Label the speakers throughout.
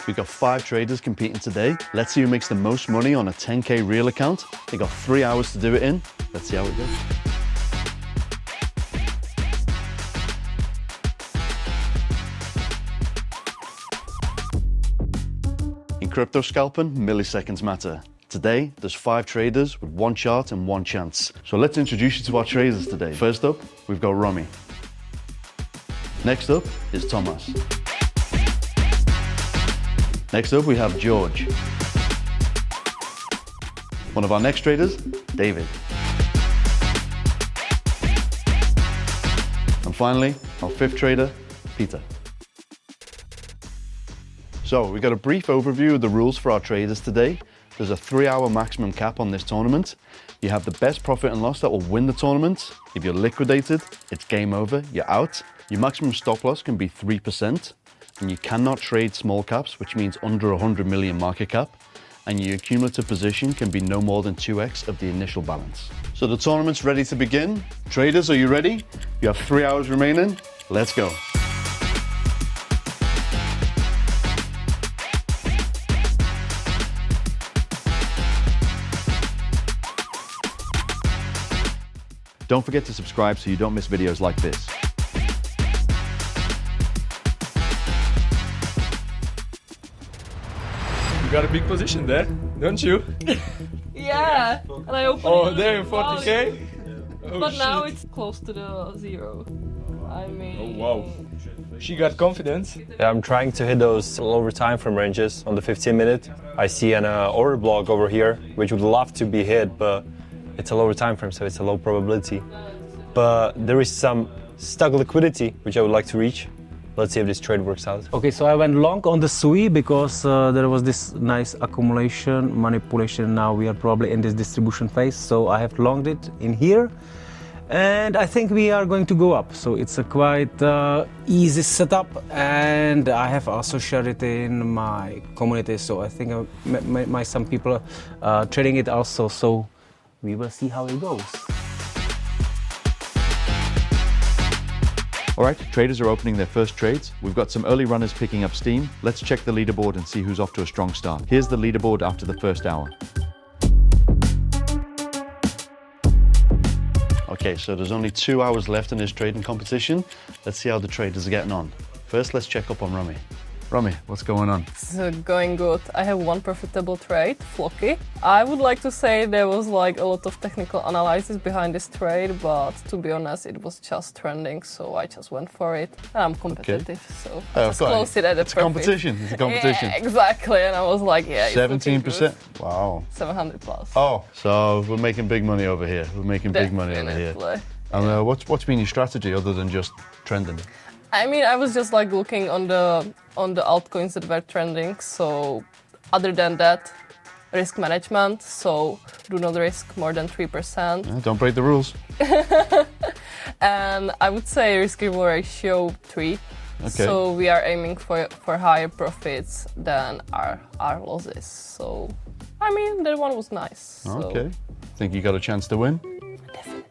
Speaker 1: We've got 5 traders competing today. Let's see who makes the most money on a 10K real account. They got 3 hours to do it in. Let's see how it goes. In crypto scalping, milliseconds matter. Today, there's 5 traders with 1 chart and 1 chance. So let's introduce you to our traders today. First up, we've got Romy. Next up is Thomas. Next up, we have George. One of our next traders, David. And finally, our 5th trader, Peter. So we got a brief overview of the rules for our traders today. There's a 3-hour maximum cap on this tournament. You have the best profit and loss that will win the tournament. If you're liquidated, it's game over, you're out. Your maximum stop loss can be 3%, and you cannot trade small caps, which means under 100 million market cap, and your cumulative position can be no more than 2x of the initial balance. So the tournament's ready to begin. Traders, are you ready? You have 3 hours remaining. Let's go. Don't forget to subscribe so you don't miss videos like this.
Speaker 2: You got a big position there, don't you?
Speaker 3: Yeah, and I opened
Speaker 2: Oh,
Speaker 3: it
Speaker 2: there in 40K? Oh,
Speaker 3: but now
Speaker 2: shit.
Speaker 3: it's close to the 0. I mean...
Speaker 2: Oh, wow. She got confidence.
Speaker 4: Yeah, I'm trying to hit those lower time frame ranges on the 15 minute. I see an order block over here, which would love to be hit, but it's a lower time frame, so it's a low probability. But there is some stuck liquidity, which I would like to reach. Let's see if this trade works out.
Speaker 5: Okay, so I went long on the SUI because there was this nice accumulation, manipulation. Now we are probably in this distribution phase, so I have longed it in here. And I think we are going to go up. So it's a quite easy setup, and I have also shared it in my community. So I think some people are trading it also. So we will see how it goes.
Speaker 1: All right, traders are opening their first trades. We've got some early runners picking up steam. Let's check the leaderboard and see who's off to a strong start. Here's the leaderboard after the first hour. Okay, so there's only 2 hours left in this trading competition. Let's see how the traders are getting on. First, let's check up on Romy. Romy, what's going on?
Speaker 3: It's going good. I have 1 profitable trade, Flocky. I would like to say there was like a lot of technical analysis behind this trade, but to be honest, it was just trending, so I just went for it. And I'm competitive, so I just closed it at a
Speaker 1: It's a competition, it's a competition.
Speaker 3: Yeah, exactly, and I was like, yeah, it's
Speaker 1: 17%? Wow.
Speaker 3: 700 plus.
Speaker 1: Oh, so we're making big money over here. We're making big money over here. And what's been your strategy other than just trending?
Speaker 3: I mean, I was just like looking on the altcoins that were trending. So other than that, risk management. So do not risk more than 3%.
Speaker 1: Yeah, don't break the rules.
Speaker 3: And I would say risk reward ratio 3. Okay. So we are aiming for higher profits than our losses. So I mean, that one was nice.
Speaker 1: Okay. Think you got a chance to win?
Speaker 3: Definitely.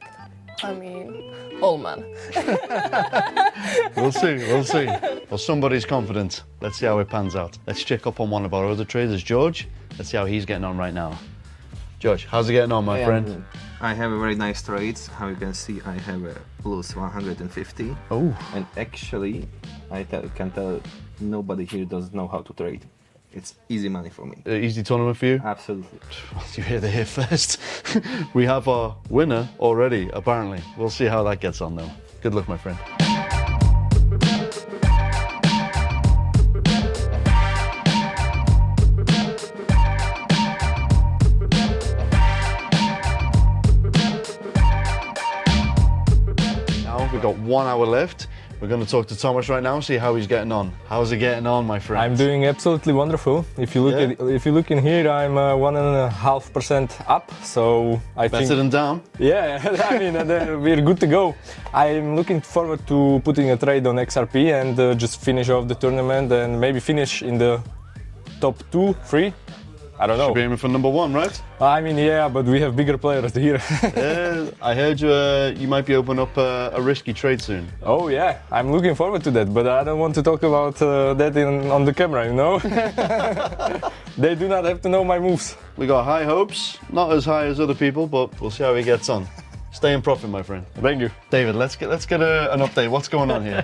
Speaker 3: I mean, all man.
Speaker 1: We'll see, we'll see. Well, somebody's confident. Let's see how it pans out. Let's check up on one of our other traders, George. Let's see how he's getting on right now. George, how's it getting on, my friend?
Speaker 6: I have a very nice trades. How you can see, I have a plus 150.
Speaker 1: Oh.
Speaker 6: And actually, I can tell nobody here doesn't know how to trade. It's easy money for me.
Speaker 1: Easy tournament for you?
Speaker 6: Absolutely.
Speaker 1: You heard it here first. We have our winner already, apparently. We'll see how that gets on, though. Good luck, my friend. Now we've got 1 hour left. We're going to talk to Thomas right now, see how he's getting on. How's he getting on, my friend?
Speaker 2: I'm doing absolutely wonderful. If you look in here, I'm 1.5% up. So I think
Speaker 1: better than down.
Speaker 2: Yeah, I mean we're good to go. I'm looking forward to putting a trade on XRP and just finish off the tournament and maybe finish in the top 2, 3. I don't know.
Speaker 1: Should be aiming for number 1, right?
Speaker 2: I mean, yeah, but we have bigger players here.
Speaker 1: I heard you might be opening up a risky trade soon.
Speaker 2: Oh yeah, I'm looking forward to that, but I don't want to talk about that on the camera, you know? They do not have to know my moves.
Speaker 1: We got high hopes, not as high as other people, but we'll see how he gets on. Stay in profit, my friend.
Speaker 2: Thank you.
Speaker 1: David, let's get an update. What's going on here?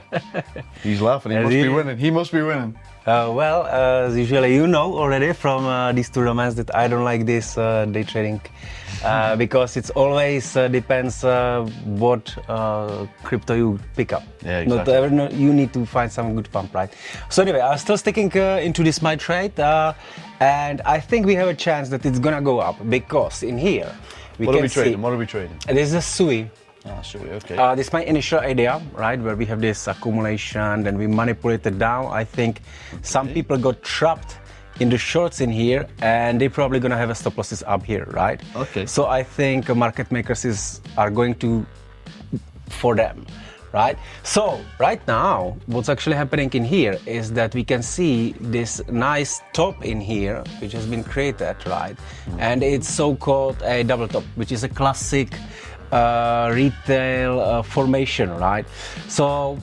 Speaker 1: He's laughing. He must be winning. He must be winning.
Speaker 5: Well, as usually you know already from these tournaments that I don't like this day trading because it's always depends what crypto you pick up.
Speaker 1: Yeah, exactly.
Speaker 5: You need to find some good pump, right? So anyway, I'm still sticking into this my trade, and I think we have a chance that it's gonna go up because in here we
Speaker 1: What
Speaker 5: can
Speaker 1: are we trading?
Speaker 5: see.
Speaker 1: What are we trading?
Speaker 5: This is a SUI.
Speaker 1: Ah, sure. Okay.
Speaker 5: This is my initial idea, right, where we have this accumulation, then we manipulate it down. I think some people got trapped in the shorts in here, and they're probably gonna have a stop losses up here, right?
Speaker 1: Okay.
Speaker 5: So I think market makers are going to for them, right? So right now, what's actually happening in here is that we can see this nice top in here, which has been created, right? And it's so-called a double top, which is a classic retail formation, right? So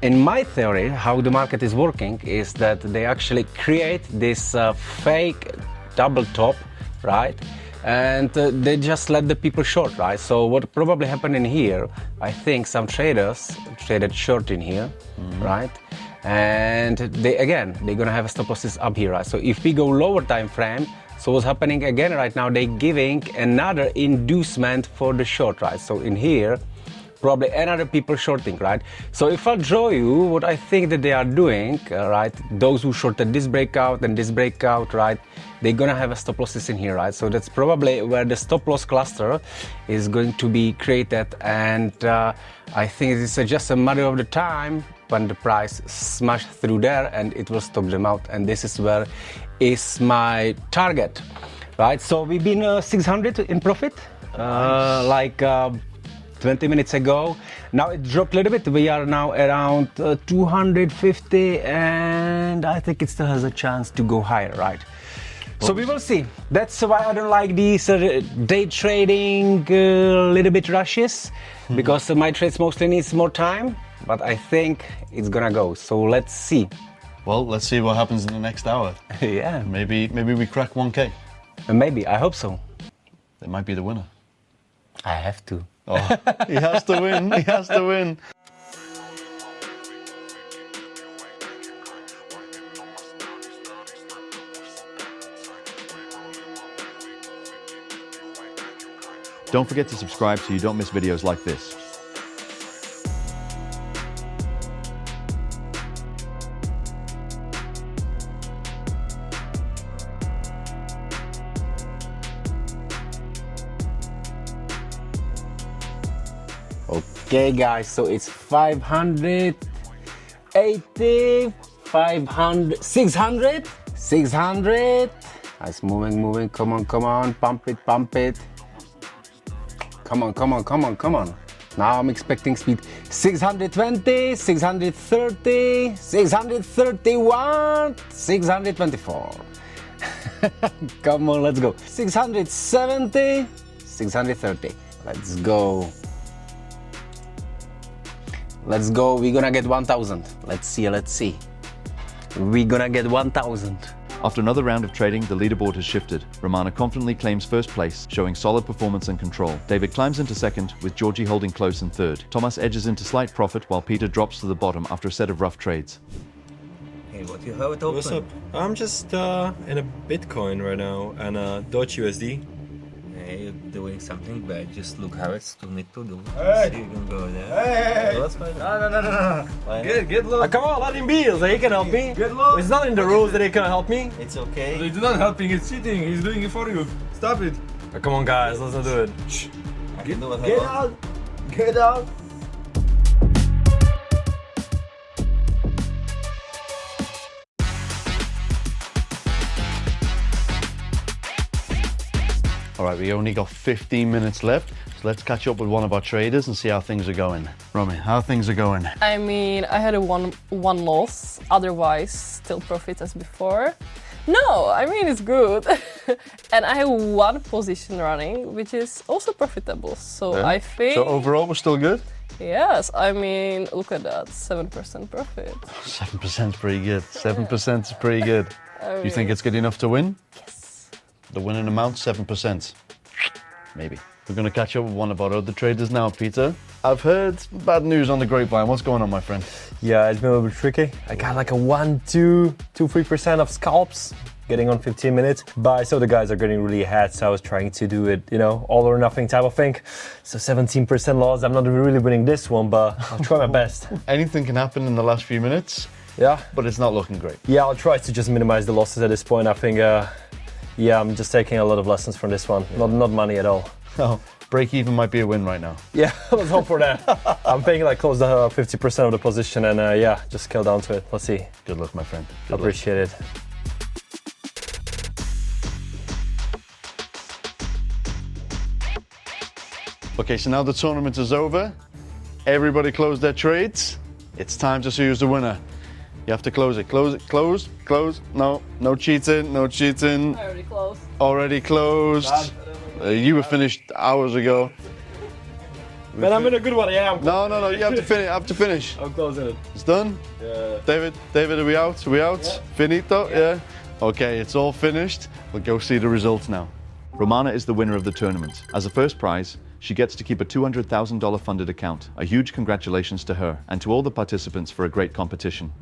Speaker 5: in my theory, how the market is working is that they actually create this fake double top, right? And they just let the people short, right? So what probably happened in here, I think some traders traded short in here, right? And they're gonna have stop losses up here, right? So if we go lower time frame, so what's happening again right now, they're giving another inducement for the short, right? So in here, probably another people shorting, right? So if I draw you what I think that they are doing, right? Those who shorted this breakout and this breakout, right? They're gonna have a stop losses in here, right? So that's probably where the stop loss cluster is going to be created, and I think it's just a matter of the time when the price smashed through there and it will stop them out, and this is where is my target, right? So we've been 600 in profit, like 20 minutes ago. Now it dropped a little bit. We are now around 250, and I think it still has a chance to go higher, right? So we will see. That's why I don't like these day trading little bit rushes, because my trades mostly needs more time, but I think it's gonna go. So let's see.
Speaker 1: Well, let's see what happens in the next hour.
Speaker 5: Yeah.
Speaker 1: Maybe we crack 1K.
Speaker 5: Maybe, I hope so.
Speaker 1: It might be the winner.
Speaker 5: I have to.
Speaker 1: Oh, he has to win. He has to win. Don't forget to subscribe so you don't miss videos like this.
Speaker 5: Okay guys, so it's 580, 500, 600. It's moving, come on, pump it. Come on. Now I'm expecting speed. 620, 630, 631, 624. Come on, let's go. 670, 630. Let's go. We're gonna get 1,000. Let's see. We're gonna get 1,000.
Speaker 1: After another round of trading, the leaderboard has shifted. Romana confidently claims first place, showing solid performance and control. David climbs into second, with Georgie holding close in third. Thomas edges into slight profit, while Peter drops to the bottom after a set of rough trades.
Speaker 7: Hey, what you have it open?
Speaker 4: What's up? I'm just in a Bitcoin right now and Doge USD.
Speaker 7: Hey, you're doing something bad. Just look how it's to need to do. Hey! So you can go there.
Speaker 4: Hey!
Speaker 7: No.
Speaker 4: Get low. Come on, let him be. So he can help me. Get low. It's not in the rules that he can help me.
Speaker 7: It's okay.
Speaker 2: He's not helping, it's cheating. He's doing it for you. Stop it.
Speaker 4: Come on, guys, let's not do it.
Speaker 7: I can do what I want.
Speaker 2: Get out.
Speaker 1: All right, we only got 15 minutes left, so let's catch up with one of our traders and see how things are going. Romy, how things are going?
Speaker 3: I mean, I had a one loss, otherwise still profit as before. No, I mean it's good. And I have one position running, which is also profitable. So
Speaker 1: Yeah.
Speaker 3: I think.
Speaker 1: So overall, we're still good?
Speaker 3: Yes, I mean, look at that, 7% profit.
Speaker 1: 7% is pretty good. 7% is pretty good. You think it's good enough to win?
Speaker 3: Yes.
Speaker 1: The winning amount, 7%. Maybe. We're going to catch up with one of our other traders now, Peter. I've heard bad news on the grapevine. What's going on, my friend?
Speaker 4: Yeah, it's been a little bit tricky. I got like a 3% of scalps getting on 15 minutes, but I saw the guys are getting really ahead, so I was trying to do it, you know, all or nothing type of thing. So 17% loss. I'm not really winning this one, but I'll try my best.
Speaker 1: Anything can happen in the last few minutes,
Speaker 4: Yeah,
Speaker 1: but it's not looking great.
Speaker 4: yeah, I'll try to just minimize the losses at this point. I think, yeah, I'm just taking a lot of lessons from this one. Not money at all.
Speaker 1: Oh, break even might be a win right now.
Speaker 4: Yeah, let's hope for that. I'm thinking like close to 50% of the position, and yeah, just scale down to it. Let's see.
Speaker 1: Good luck, my friend. Good luck.
Speaker 4: Appreciate it.
Speaker 1: Okay, so now the tournament is over. Everybody closed their trades. It's time to see who's the winner. You have to close it. Close it. Close. Close. No. No cheating. No cheating.
Speaker 3: I already closed.
Speaker 1: Already closed. You were finished hours ago.
Speaker 4: Man, I'm in a good one, yeah.
Speaker 1: No. You have to finish. Have to finish.
Speaker 4: I'm closing it.
Speaker 1: It's done.
Speaker 4: Yeah.
Speaker 1: David, are we out? Are we out?
Speaker 4: Yeah.
Speaker 1: Finito. Yeah. Okay, it's all finished. We'll go see the results now. Romana is the winner of the tournament. As a first prize, she gets to keep a $200,000 funded account. A huge congratulations to her and to all the participants for a great competition.